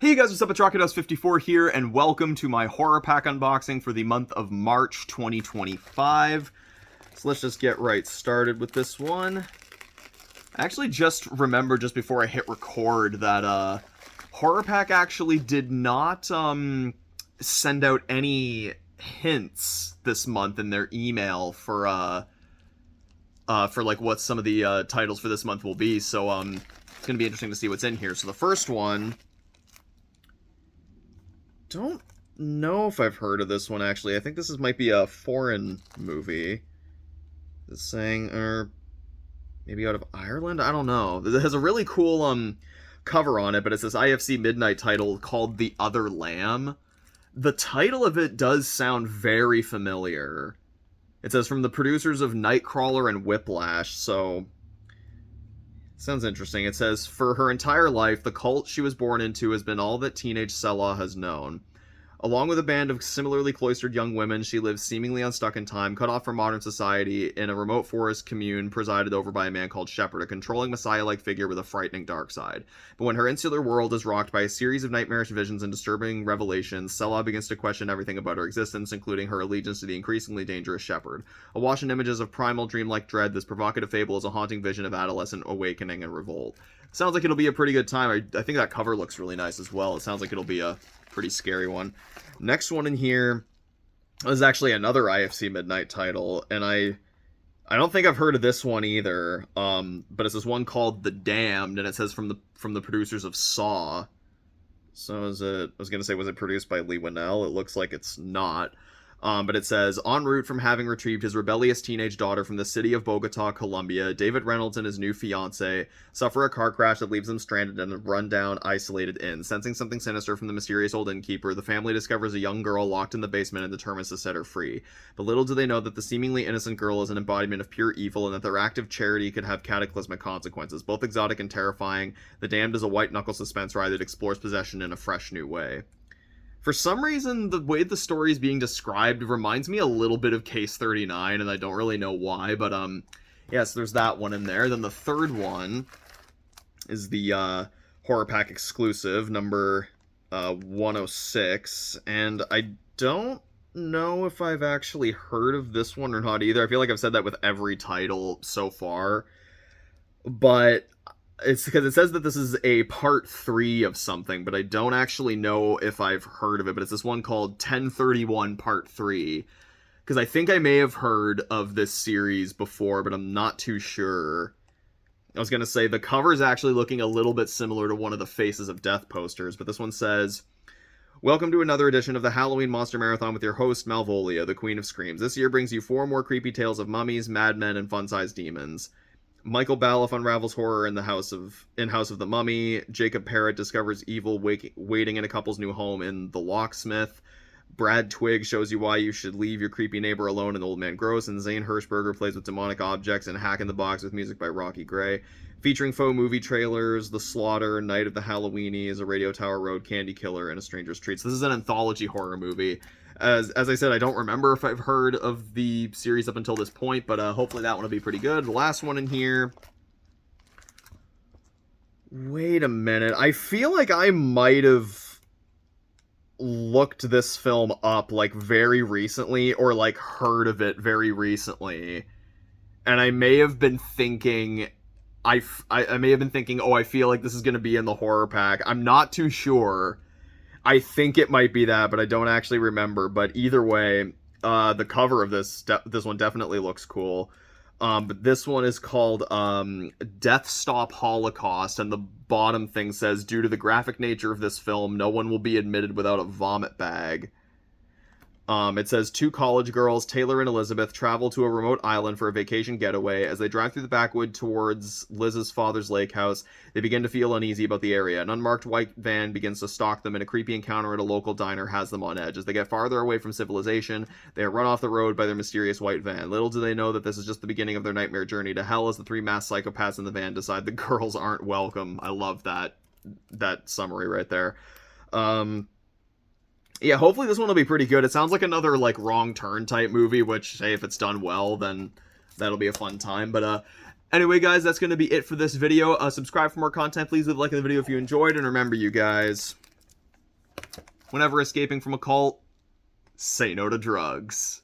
Hey guys, what's up? It's RocketHouse54 here, and welcome to my horror pack unboxing for the month of March 2025. So let's just get right started with this one. I actually just remembered just before I hit record that HorrorPack actually did not send out any hints this month in their email for like what some of the titles for this month will be. So it's gonna be interesting to see what's in here. So the first one, don't know if I've heard of this one actually. I think might be a foreign movie. It's saying, or maybe out of Ireland? I don't know. It has a really cool cover on it, but it's this IFC Midnight title called The Other Lamb. The title of it does sound very familiar. It says from the producers of Nightcrawler and Whiplash, so sounds interesting. It says, for her entire life, the cult she was born into has been all that teenage Selah has known. Along with a band of similarly cloistered young women, she lives seemingly unstuck in time, cut off from modern society, in a remote forest commune presided over by a man called Shepard, a controlling messiah-like figure with a frightening dark side. But when her insular world is rocked by a series of nightmarish visions and disturbing revelations, Selah begins to question everything about her existence, including her allegiance to the increasingly dangerous Shepard. Awash in images of primal, dreamlike dread, this provocative fable is a haunting vision of adolescent awakening and revolt. Sounds like it'll be a pretty good time. I think that cover looks really nice as well. It sounds like it'll be a pretty scary one. Next one in here is actually another IFC Midnight title, and I don't think I've heard of this one either. But it's this one called The Damned, and it says from the producers of Saw. So is it? I was gonna say, was it produced by Lee Winnell? It looks like it's not. But it says, en route from having retrieved his rebellious teenage daughter from the city of Bogota, Colombia, David Reynolds and his new fiancée suffer a car crash that leaves them stranded in a run-down, isolated inn. Sensing something sinister from the mysterious old innkeeper, the family discovers a young girl locked in the basement and determines to set her free. But little do they know that the seemingly innocent girl is an embodiment of pure evil and that their act of charity could have cataclysmic consequences. Both exotic and terrifying, The Damned is a white-knuckle suspense ride that explores possession in a fresh new way. For some reason, the way the story is being described reminds me a little bit of Case 39, and I don't really know why, but, yes, there's that one in there. Then the third one is the, Horror Pack exclusive, number, 106, and I don't know if I've actually heard of this one or not either. I feel like I've said that with every title so far, but it's because it says that this is a part 3 of something, but I don't actually know if I've heard of it. But it's this one called 1031 Part 3. Because I think I may have heard of this series before, but I'm not too sure. I was going to say, the cover is actually looking a little bit similar to one of the Faces of Death posters, but this one says, welcome to another edition of the Halloween Monster Marathon with your host, Malvolia, the Queen of Screams. This year brings you 4 more creepy tales of mummies, madmen, and fun-sized demons. Michael Balfe unravels horror in House of the Mummy. Jacob Parrott discovers evil waiting in a couple's new home in The Locksmith. Brad Twigg shows you why you should leave your creepy neighbor alone in Old Man Gross. And Zane Hirschberger plays with demonic objects and Hack in the Box with music by Rocky Gray. Featuring faux movie trailers, The Slaughter, Night of the Halloweenies, A Radio Tower Road Candy Killer, and A Stranger's Treat. So this is an anthology horror movie. As I said, I don't remember if I've heard of the series up until this point, but hopefully that one will be pretty good. The last one in here. Wait a minute. I feel like I might have looked this film up, like, very recently, or, like, heard of it very recently. And I may have been thinking... I may have been thinking, oh, I feel like this is going to be in the horror pack. I'm not too sure. I think it might be that, but I don't actually remember. But either way, the cover of this one definitely looks cool. But this one is called Death Stop Holocaust, and the bottom thing says, due to the graphic nature of this film, no one will be admitted without a vomit bag. It says 2 college girls, Taylor and Elizabeth, travel to a remote island for a vacation getaway. As they drive through the backwood towards Liz's father's lake house, they begin to feel uneasy about the area. An unmarked white van begins to stalk them, and a creepy encounter at a local diner has them on edge. As they get farther away from civilization, they are run off the road by their mysterious white van. Little do they know that this is just the beginning of their nightmare journey to hell as the 3 masked psychopaths in the van decide the girls aren't welcome. I love that summary right there. Yeah, hopefully this one will be pretty good. It sounds like another, like, Wrong Turn type movie, which, hey, if it's done well, then that'll be a fun time. But, anyway, guys, that's going to be it for this video. Subscribe for more content. Please leave a like in the video if you enjoyed. And remember, you guys, Whenever escaping from a cult, say no to drugs.